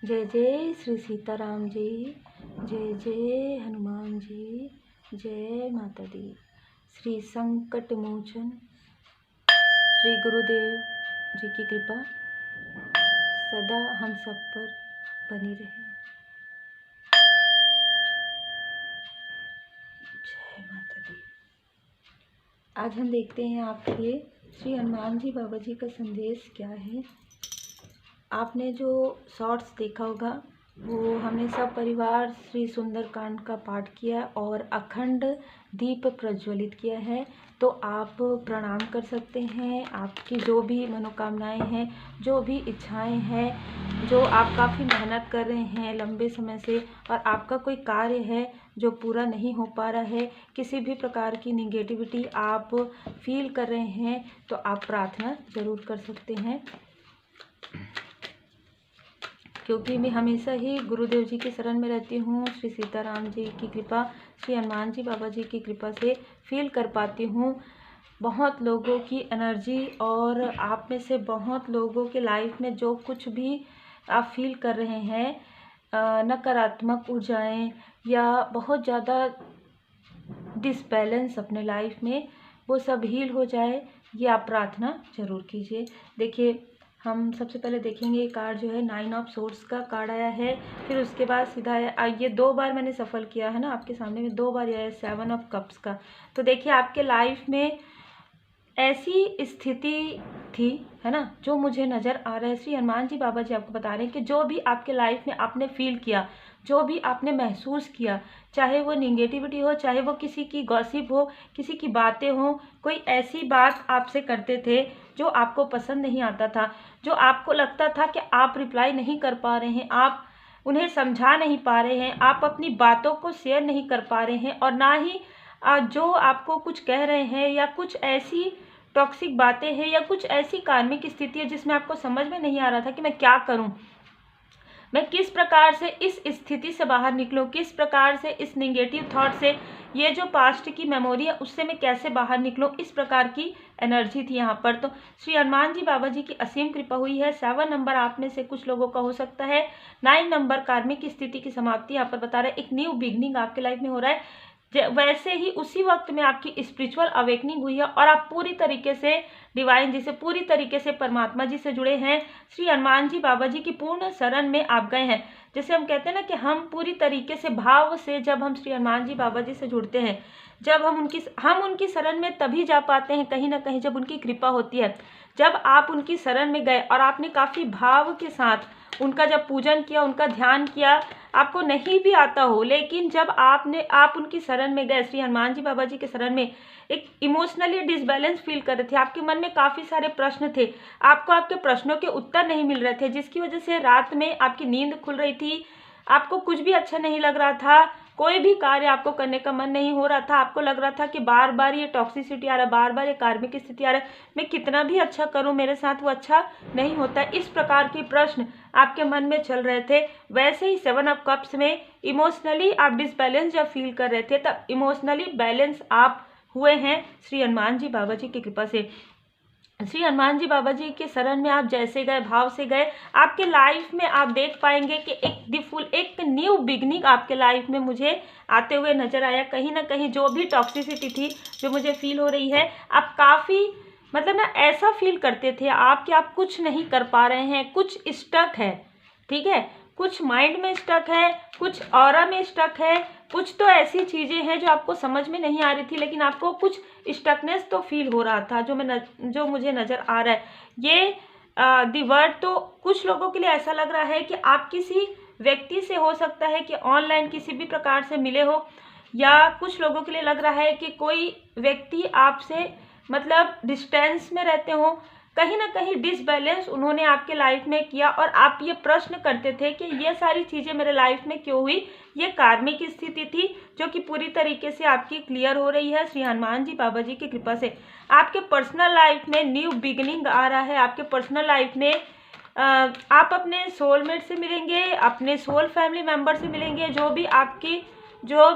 जय जय श्री सीताराम जी, जय जय हनुमान जी, जय माता दी। श्री संकट मोचन श्री गुरुदेव जी की कृपा सदा हम सब पर बनी रहे। जय माता दी। आज हम देखते हैं आपके लिए श्री हनुमान जी बाबा जी का संदेश क्या है। आपने जो शॉर्ट्स देखा होगा वो हमने सब परिवार श्री सुंदरकांड का पाठ किया और अखंड दीप प्रज्वलित किया है। तो आप प्रणाम कर सकते हैं। आपकी जो भी मनोकामनाएं हैं, जो भी इच्छाएं हैं, जो आप काफ़ी मेहनत कर रहे हैं लंबे समय से और आपका कोई कार्य है जो पूरा नहीं हो पा रहा है, किसी भी प्रकार की निगेटिविटी आप फील कर रहे हैं, तो आप प्रार्थना ज़रूर कर सकते हैं। क्योंकि मैं हमेशा ही गुरुदेव जी के शरण में रहती हूँ। श्री सीताराम जी की कृपा, श्री हनुमान जी बाबा जी की कृपा से फील कर पाती हूँ बहुत लोगों की एनर्जी। और आप में से बहुत लोगों के लाइफ में जो कुछ भी आप फील कर रहे हैं, नकारात्मक ऊर्जाएं या बहुत ज़्यादा डिसबैलेंस अपने लाइफ में, वो सब हील हो जाए, ये आप प्रार्थना ज़रूर कीजिए। देखिए, हम सबसे पहले देखेंगे कार्ड जो है 9 ऑफ सोर्ड्स का कार्ड आया है। फिर उसके बाद सीधा ये 2 बार मैंने सफल किया है ना आपके सामने में, 2 बार आया है 7 ऑफ कप्स का। तो देखिए, आपके लाइफ में ऐसी स्थिति थी, है ना, जो मुझे नज़र आ रहा है। श्री हनुमान जी बाबा जी आपको बता रहे हैं कि जो भी आपके लाइफ में आपने फील किया, जो भी आपने महसूस किया, चाहे वो निगेटिविटी हो, चाहे वो किसी की गॉसिप हो, किसी की बातें हो, कोई ऐसी बात आपसे करते थे जो आपको पसंद नहीं आता था, जो आपको लगता था कि आप रिप्लाई नहीं कर पा रहे हैं, आप उन्हें समझा नहीं पा रहे हैं, आप अपनी बातों को शेयर नहीं कर पा रहे हैं, और ना ही जो आपको कुछ कह रहे हैं, या कुछ ऐसी टॉक्सिक बातें हैं, या कुछ ऐसी कार्मिक स्थिति है जिसमें आपको समझ में नहीं आ रहा था कि मैं क्या करूं, मैं किस प्रकार से इस स्थिति से बाहर निकलूं, किस प्रकार से इस नेगेटिव थॉट से, ये जो पास्ट की मेमोरी है उससे मैं कैसे बाहर निकलूं, इस प्रकार की एनर्जी थी यहाँ पर। तो श्री हनुमान जी बाबा जी की असीम कृपा हुई है। 7 नंबर आप में से कुछ लोगों का हो सकता है। 9 नंबर कार्मिक स्थिति की समाप्ति यहाँ पर बता रहा है। एक न्यू बिगनिंग आपके लाइफ में हो रहा है। वैसे ही उसी वक्त में आपकी स्पिरिचुअल अवेकनिंग हुई है और आप पूरी तरीके से डिवाइन जी से, पूरी तरीके से परमात्मा जी से जुड़े हैं। श्री हनुमान जी बाबा जी की पूर्ण शरण में आप गए हैं। जैसे हम कहते हैं ना कि हम पूरी तरीके से भाव से जब हम श्री हनुमान जी बाबा जी से जुड़ते हैं, जब हम उनकी शरण में तभी जा पाते हैं कहीं ना कहीं जब उनकी कृपा होती है। जब आप उनकी शरण में गए और आपने काफ़ी भाव के साथ उनका जब पूजन किया, उनका ध्यान किया, आपको नहीं भी आता हो, लेकिन जब आप उनकी शरण में गए, श्री हनुमान जी बाबा जी के शरण में, एक इमोशनली डिसबैलेंस फील कर रहे थे, आपके मन में काफ़ी सारे प्रश्न थे, आपको आपके प्रश्नों के उत्तर नहीं मिल रहे थे, जिसकी वजह से रात में आपकी नींद खुल रही थी, आपको कुछ भी अच्छा नहीं लग रहा था, कोई भी कार्य आपको करने का मन नहीं हो रहा था, आपको लग रहा था कि बार बार ये टॉक्सिसिटी आ रहा है, बार बार ये कार्मिक स्थिति आ रहा है, मैं कितना भी अच्छा करूं मेरे साथ वो अच्छा नहीं होता। इस प्रकार के प्रश्न आपके मन में चल रहे थे। वैसे ही 7 ऑफ कप्स में इमोशनली आप डिसबैलेंस जब फील कर रहे थे, तब इमोशनली बैलेंस आप हुए हैं श्री हनुमान जी बाबा जी की कृपा से। श्री हनुमान जी बाबा जी के शरण में आप जैसे गए, भाव से गए, आपके लाइफ में आप देख पाएंगे कि एक न्यू बिगनिंग आपके लाइफ में मुझे आते हुए नजर आया। कहीं ना कहीं जो भी टॉक्सिसिटी थी जो मुझे फील हो रही है, आप काफ़ी मतलब ना ऐसा फील करते थे आप कि आप कुछ नहीं कर पा रहे हैं, कुछ स्टक है, ठीक है, कुछ माइंड में स्टक है, कुछ ऑरा में स्टक है, कुछ तो ऐसी चीज़ें हैं जो आपको समझ में नहीं आ रही थी, लेकिन आपको कुछ स्टकनेस तो फील हो रहा था जो मुझे नज़र आ रहा है। ये दी वर्ड, तो कुछ लोगों के लिए ऐसा लग रहा है कि आप किसी व्यक्ति से, हो सकता है कि ऑनलाइन किसी भी प्रकार से मिले हो, या कुछ लोगों के लिए लग रहा है कि कोई व्यक्ति आपसे मतलब डिस्टेंस में रहते हो, कहीं ना कहीं डिसबैलेंस उन्होंने आपके लाइफ में किया, और आप ये प्रश्न करते थे कि ये सारी चीज़ें मेरे लाइफ में क्यों हुई। ये कार्मिक स्थिति थी जो कि पूरी तरीके से आपकी क्लियर हो रही है श्री हनुमान जी बाबा जी की कृपा से। आपके पर्सनल लाइफ में न्यू बिगिनिंग आ रहा है। आपके पर्सनल लाइफ में आप अपने सोलमेट से मिलेंगे, अपने सोल फैमिली मेम्बर से मिलेंगे। जो भी आपकी जो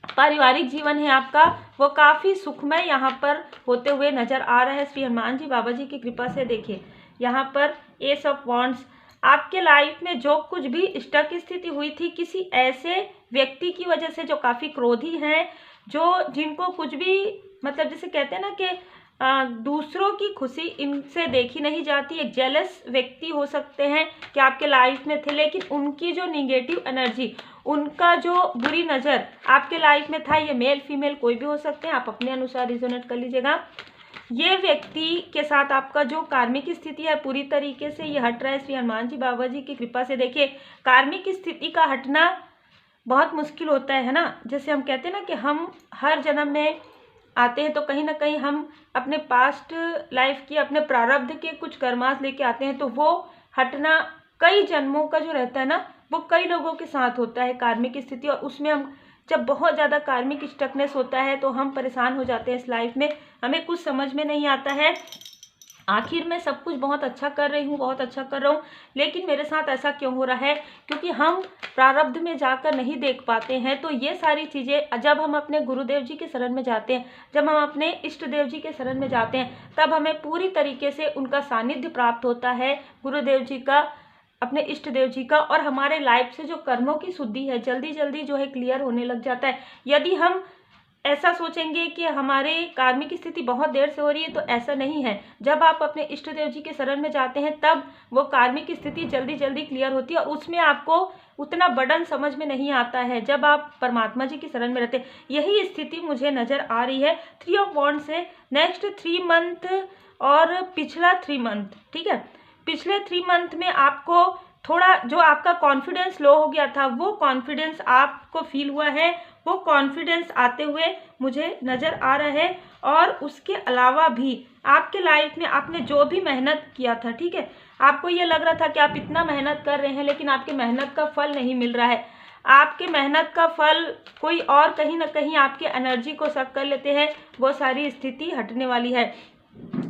पारिवारिक जीवन है आपका, वो काफ़ी सुखमय यहाँ पर होते हुए नज़र आ रहा है श्री हनुमान जी बाबा जी की कृपा से। देखिए, यहाँ पर एस ऑफ वॉन्ड्स, आपके लाइफ में जो कुछ भी स्टक स्थिति हुई थी किसी ऐसे व्यक्ति की वजह से जो काफ़ी क्रोधी हैं, जो जिनको कुछ भी मतलब जैसे कहते हैं ना कि दूसरों की खुशी इनसे देखी नहीं जाती। एक जेलस व्यक्ति हो सकते हैं कि आपके लाइफ में थे, लेकिन उनकी जो निगेटिव एनर्जी, उनका जो बुरी नज़र आपके लाइफ में था, ये मेल फीमेल कोई भी हो सकते हैं, आप अपने अनुसार रिजोनेट कर लीजिएगा। ये व्यक्ति के साथ आपका जो कार्मिक स्थिति है पूरी तरीके से ये हट रहा है श्री हनुमान जी बाबा जी की कृपा से। देखिए, कार्मिक स्थिति का हटना बहुत मुश्किल होता है ना। जैसे हम कहते हैं ना कि हम हर जन्म में आते हैं तो कहीं ना कहीं हम अपने पास्ट लाइफ की, अपने प्रारब्ध के कुछ कर्मास लेके आते हैं, तो वो हटना कई जन्मों का जो रहता है ना, वो कई लोगों के साथ होता है कार्मिक स्थिति। और उसमें हम जब बहुत ज़्यादा कार्मिक स्टकनेस होता है तो हम परेशान हो जाते हैं इस लाइफ में, हमें कुछ समझ में नहीं आता है। आखिर में सब कुछ बहुत अच्छा कर रही हूँ, बहुत अच्छा कर रहा हूँ, लेकिन मेरे साथ ऐसा क्यों हो रहा है? क्योंकि हम प्रारब्ध में जाकर नहीं देख पाते हैं। तो ये सारी चीज़ें जब हम अपने गुरुदेव जी के शरण में जाते हैं, जब हम अपने इष्ट देव जी के शरण में जाते हैं, तब हमें पूरी तरीके से उनका सानिध्य प्राप्त होता है, गुरुदेव जी का, अपने इष्ट देव जी का। और हमारे लाइफ से जो कर्मों की शुद्धि है जल्दी जल्दी जो है क्लियर होने लग जाता है। यदि हम ऐसा सोचेंगे कि हमारे कार्मिक स्थिति बहुत देर से हो रही है, तो ऐसा नहीं है। जब आप अपने इष्ट देव जी के शरण में जाते हैं तब वो कार्मिक स्थिति जल्दी जल्दी क्लियर होती है और उसमें आपको उतना बर्डन समझ में नहीं आता है जब आप परमात्मा जी के शरण में रहते हैं। यही स्थिति मुझे नज़र आ रही है 3 ऑफ वॉन्ड्स से नेक्स्ट 3 मंथ और पिछला 3 मंथ। ठीक है, पिछले 3 मंथ में आपको थोड़ा जो आपका कॉन्फिडेंस लो हो गया था, वो कॉन्फिडेंस आपको फील हुआ है, वो कॉन्फिडेंस आते हुए मुझे नज़र आ रहा है। और उसके अलावा भी आपके लाइफ में आपने जो भी मेहनत किया था, ठीक है, आपको ये लग रहा था कि आप इतना मेहनत कर रहे हैं लेकिन आपके मेहनत का फल नहीं मिल रहा है। आपके मेहनत का फल कोई और कहीं ना कहीं आपके एनर्जी को सक कर लेते हैं, वो सारी स्थिति हटने वाली है।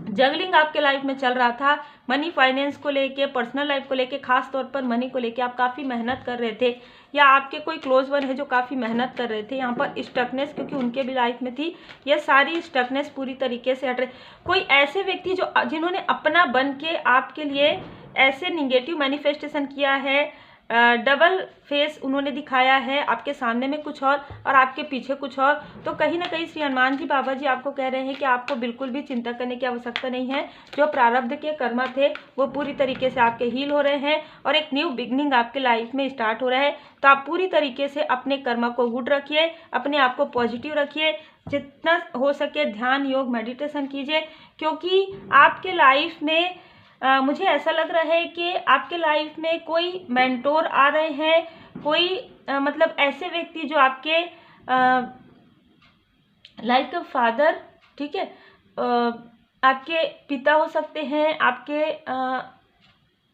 जगलिंग आपके लाइफ में चल रहा था, मनी फाइनेंस को लेके, पर्सनल लाइफ को लेके, खास तौर पर मनी को लेके आप काफ़ी मेहनत कर रहे थे, या आपके कोई क्लोज वन है जो काफ़ी मेहनत कर रहे थे। यहाँ पर स्टकनेस क्योंकि उनके भी लाइफ में थी, ये सारी स्टकनेस पूरी तरीके से हट रही। कोई ऐसे व्यक्ति जो जिन्होंने अपना बन के आपके लिए ऐसे निगेटिव मैनिफेस्टेशन किया है, डबल फेस उन्होंने दिखाया है, आपके सामने में कुछ और आपके पीछे कुछ और, तो कहीं ना कहीं श्री हनुमान जी बाबा जी आपको कह रहे हैं कि आपको बिल्कुल भी चिंता करने की आवश्यकता नहीं है। जो प्रारब्ध के कर्म थे वो पूरी तरीके से आपके हील हो रहे हैं और एक न्यू बिगनिंग आपके लाइफ में स्टार्ट हो रहा है। तो आप पूरी तरीके से अपने कर्म को गुड रखिए, अपने आप को पॉजिटिव रखिए, जितना हो सके ध्यान, योग, मेडिटेशन कीजिए, क्योंकि आपके लाइफ में मुझे ऐसा लग रहा है कि आपके लाइफ में कोई मेंटोर आ रहे हैं, कोई मतलब ऐसे व्यक्ति जो आपके लाइक फादर, ठीक है, आपके पिता हो सकते हैं, आपके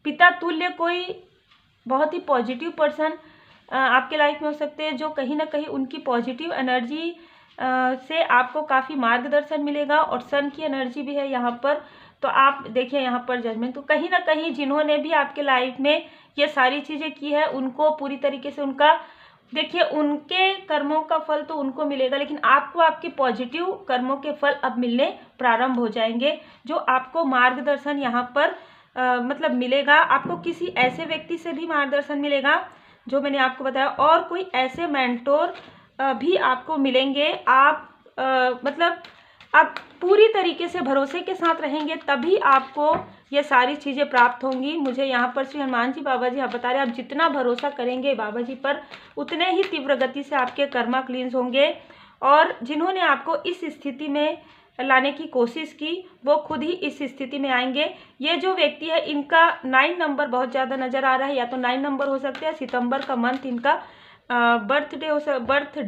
पिता तुल्य कोई बहुत ही पॉजिटिव पर्सन आपके लाइफ में हो सकते हैं, जो कहीं ना कहीं उनकी पॉजिटिव एनर्जी से आपको काफ़ी मार्गदर्शन मिलेगा। और सन की एनर्जी भी है यहाँ पर, तो आप देखिए यहाँ पर जजमेंट, तो कहीं ना कहीं जिन्होंने भी आपके लाइफ में ये सारी चीज़ें की है उनको पूरी तरीके से उनका, देखिए, उनके कर्मों का फल तो उनको मिलेगा, लेकिन आपको आपके पॉजिटिव कर्मों के फल अब मिलने प्रारंभ हो जाएंगे, जो आपको मार्गदर्शन यहाँ पर मतलब मिलेगा। आपको किसी ऐसे व्यक्ति से भी मार्गदर्शन मिलेगा जो मैंने आपको बताया, और कोई ऐसे मेंटोर भी आपको मिलेंगे। आप मतलब आप पूरी तरीके से भरोसे के साथ रहेंगे तभी आपको ये सारी चीज़ें प्राप्त होंगी। मुझे यहाँ पर श्री हनुमान जी बाबा जी आप बता रहे हैं, आप जितना भरोसा करेंगे बाबा जी पर, उतने ही तीव्र गति से आपके कर्मा क्लींस होंगे। और जिन्होंने आपको इस स्थिति में लाने की कोशिश की वो खुद ही इस स्थिति में आएंगे। ये जो व्यक्ति है इनका 9 नंबर बहुत ज़्यादा नज़र आ रहा है, या तो 9 नंबर हो सकता है, सितंबर का मंथ इनका बर्थडे हो, बर्थ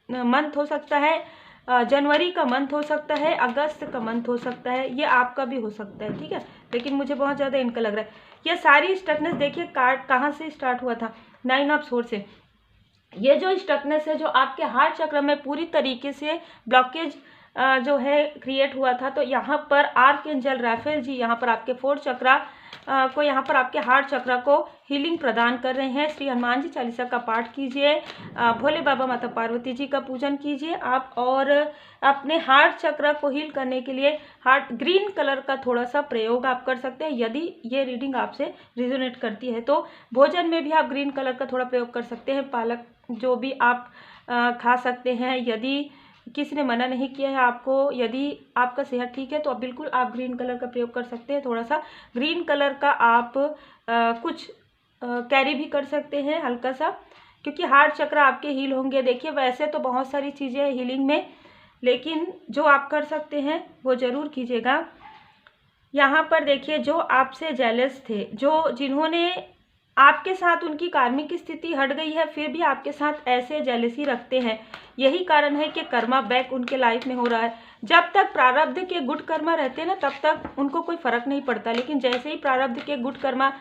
मंथ हो सकता है, जनवरी का मंथ हो सकता है, अगस्त का मंथ हो सकता है, ये आपका भी हो सकता है, ठीक है, लेकिन मुझे बहुत ज़्यादा इनका लग रहा है। ये सारी स्टकनेस देखिए कार्ड कहाँ से स्टार्ट हुआ था, 9 ऑफ सोर्ड से। ये जो स्टकनेस है जो आपके हार्ट चक्र में पूरी तरीके से ब्लॉकेज जो है क्रिएट हुआ था। तो यहाँ पर आर्कएंजल राफेल जी यहाँ पर आपके 4 चक्रा को, यहाँ पर आपके हार्ट चक्र को हीलिंग प्रदान कर रहे हैं। श्री हनुमान जी चालीसा का पाठ कीजिए, भोले बाबा माता पार्वती जी का पूजन कीजिए आप, और अपने हार्ट चक्र को हील करने के लिए ग्रीन कलर का थोड़ा सा प्रयोग आप कर सकते हैं। यदि ये रीडिंग आपसे रिजोनेट करती है तो भोजन में भी आप ग्रीन कलर का थोड़ा प्रयोग कर सकते हैं। पालक जो भी आप खा सकते हैं, यदि किसी ने मना नहीं किया है आपको, यदि आपका सेहत ठीक है तो बिल्कुल आप ग्रीन कलर का प्रयोग कर सकते हैं। थोड़ा सा ग्रीन कलर का आप कुछ कैरी भी कर सकते हैं हल्का सा, क्योंकि हार्ट चक्र आपके हील होंगे। देखिए वैसे तो बहुत सारी चीज़ें हैं हीलिंग में, लेकिन जो आप कर सकते हैं वो ज़रूर कीजिएगा। यहाँ पर देखिए जो आपसे जेलस थे, जो जिन्होंने आपके साथ, उनकी कार्मिक स्थिति हट गई है फिर भी आपके साथ ऐसे जेलसी रखते हैं, यही कारण है कि कर्मा बैक उनके लाइफ में हो रहा है। जब तक प्रारब्ध के गुड कर्मा रहते हैं ना तब तक उनको कोई फर्क नहीं पड़ता, लेकिन जैसे ही प्रारब्ध के गुड कर्मा,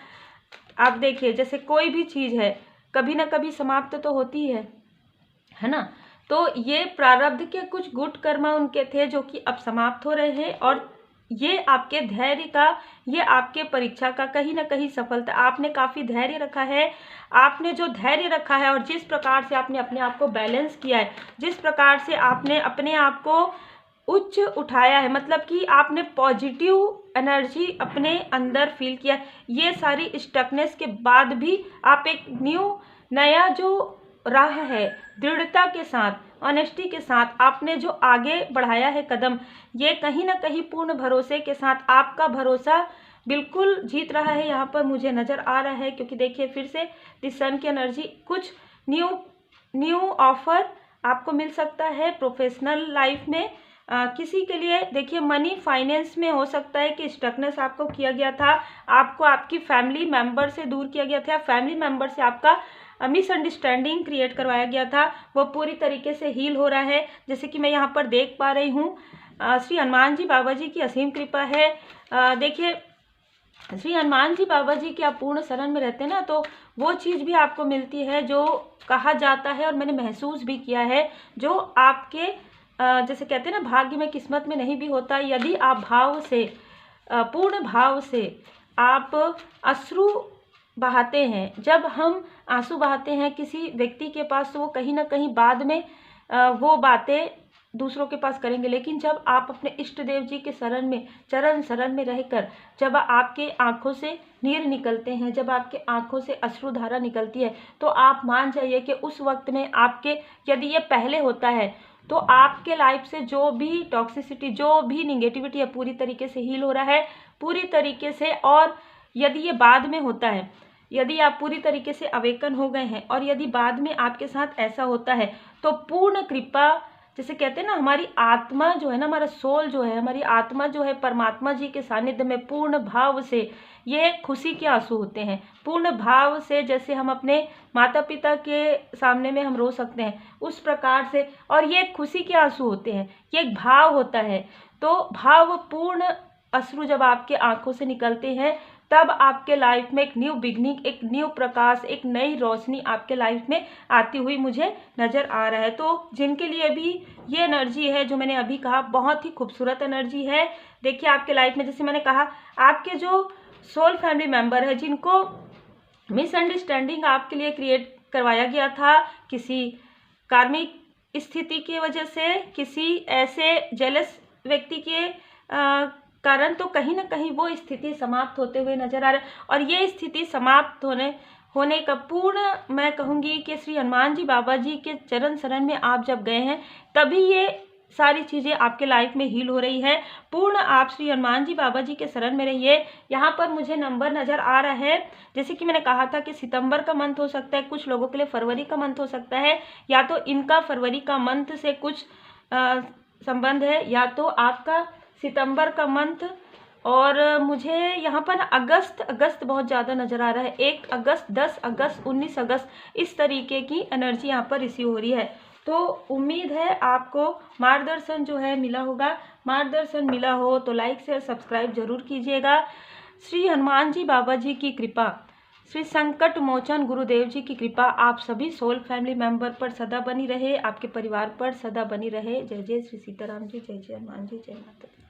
आप देखिए जैसे कोई भी चीज़ है कभी ना कभी समाप्त तो होती है ना। तो ये प्रारब्ध के कुछ गुड कर्मा उनके थे जो कि अब समाप्त हो रहे हैं, और ये आपके धैर्य का, ये आपके परीक्षा का कहीं ना कहीं सफलता, आपने काफ़ी धैर्य रखा है। आपने जो धैर्य रखा है और जिस प्रकार से आपने अपने आप को बैलेंस किया है, जिस प्रकार से आपने अपने आप को उच्च उठाया है, मतलब कि आपने पॉजिटिव एनर्जी अपने अंदर फील किया, ये सारी स्टकनेस के बाद भी आप एक नया जो राह है, दृढ़ता के साथ, ऑनेस्टी के साथ आपने जो आगे बढ़ाया है कदम, ये कहीं ना कहीं पूर्ण भरोसे के साथ आपका भरोसा बिल्कुल जीत रहा है, यहाँ पर मुझे नज़र आ रहा है। क्योंकि देखिए फिर से दिस सन की एनर्जी, कुछ न्यू ऑफर आपको मिल सकता है प्रोफेशनल लाइफ में। किसी के लिए देखिए मनी फाइनेंस में हो सकता है कि स्टकनेस आपको किया गया था, आपको आपकी फैमिली मेंबर से दूर किया गया था, फैमिली मेंबर से आपका मिसअंडरस्टैंडिंग क्रिएट करवाया गया था, वो पूरी तरीके से हील हो रहा है। जैसे कि मैं यहाँ पर देख पा रही हूँ, श्री हनुमान जी बाबा जी की असीम कृपा है। देखिए श्री हनुमान जी बाबा जी की आप पूर्ण शरण में रहते हैं ना, तो वो चीज़ भी आपको मिलती है जो कहा जाता है, और मैंने महसूस भी किया है, जो आपके जैसे कहते हैं ना भाग्य में किस्मत में नहीं भी होता। यदि आप भाव से, पूर्ण भाव से आप अश्रु बहाते हैं, जब हम आंसू बहाते हैं किसी व्यक्ति के पास, तो वो कहीं ना कहीं बाद में वो बातें दूसरों के पास करेंगे, लेकिन जब आप अपने इष्ट देव जी के शरण में, चरण शरण में रहकर, जब आपके आंखों से नीर निकलते हैं, जब आपके आंखों से अश्रुधारा निकलती है, तो आप मान जाइए कि उस वक्त में आपके, यदि ये पहले होता है तो आपके लाइफ से जो भी टॉक्सिसिटी, जो भी निगेटिविटी है, पूरी तरीके से हील हो रहा है, पूरी तरीके से। और यदि ये बाद में होता है, यदि आप पूरी तरीके से अवेकन हो गए हैं, और यदि बाद में आपके साथ ऐसा होता है, तो पूर्ण कृपा, जैसे कहते हैं ना, हमारी आत्मा जो है ना, हमारा सोल जो है, हमारी आत्मा जो है, परमात्मा जी के सानिध्य में पूर्ण भाव से, ये खुशी के आंसू होते हैं, पूर्ण भाव से, जैसे हम अपने माता पिता के सामने में हम रो सकते हैं उस प्रकार से, और ये खुशी के आंसू होते हैं, ये एक भाव होता है। तो भावपूर्ण अश्रु जब आपके आंखों से निकलते हैं, तब आपके लाइफ में एक न्यू बिगनिंग, एक न्यू प्रकाश, एक नई रोशनी आपके लाइफ में आती हुई मुझे नज़र आ रहा है। तो जिनके लिए भी ये एनर्जी है जो मैंने अभी कहा, बहुत ही खूबसूरत एनर्जी है। देखिए आपके लाइफ में, जैसे मैंने कहा, आपके जो सोल फैमिली मेम्बर है, जिनको मिसअंडरस्टैंडिंग आपके लिए क्रिएट करवाया गया था किसी कार्मिक स्थिति की वजह से, किसी ऐसे जेलस व्यक्ति के कारण, तो कहीं ना कहीं वो स्थिति समाप्त होते हुए नजर आ रहा है। और ये स्थिति समाप्त होने का पूर्ण, मैं कहूँगी कि श्री हनुमान जी बाबा जी के चरण शरण में आप जब गए हैं, तभी ये सारी चीज़ें आपके लाइफ में हील हो रही है। पूर्ण आप श्री हनुमान जी बाबा जी के शरण में रहिए। यहाँ पर मुझे नंबर नज़र आ रहा है, जैसे कि मैंने कहा था कि सितंबर का मंथ हो सकता है, कुछ लोगों के लिए फरवरी का मंथ हो सकता है, या तो इनका फरवरी का मंथ से कुछ संबंध है, या तो आपका सितंबर का मंथ। और मुझे यहाँ पर अगस्त बहुत ज़्यादा नज़र आ रहा है, 1 अगस्त, 10 अगस्त, 19 अगस्त, इस तरीके की एनर्जी यहाँ पर रिसीव हो रही है। तो उम्मीद है आपको मार्गदर्शन जो है मिला होगा। मार्गदर्शन मिला हो तो लाइक शेयर सब्सक्राइब जरूर कीजिएगा। श्री हनुमान जी बाबा जी की कृपा, श्री संकट मोचन गुरुदेव जी की कृपा आप सभी सोल फैमिली मेंबर पर सदा बनी रहे, आपके परिवार पर सदा बनी रहे। जय जय श्री सीताराम जी, जय जय हनुमान जी, जय माता दी।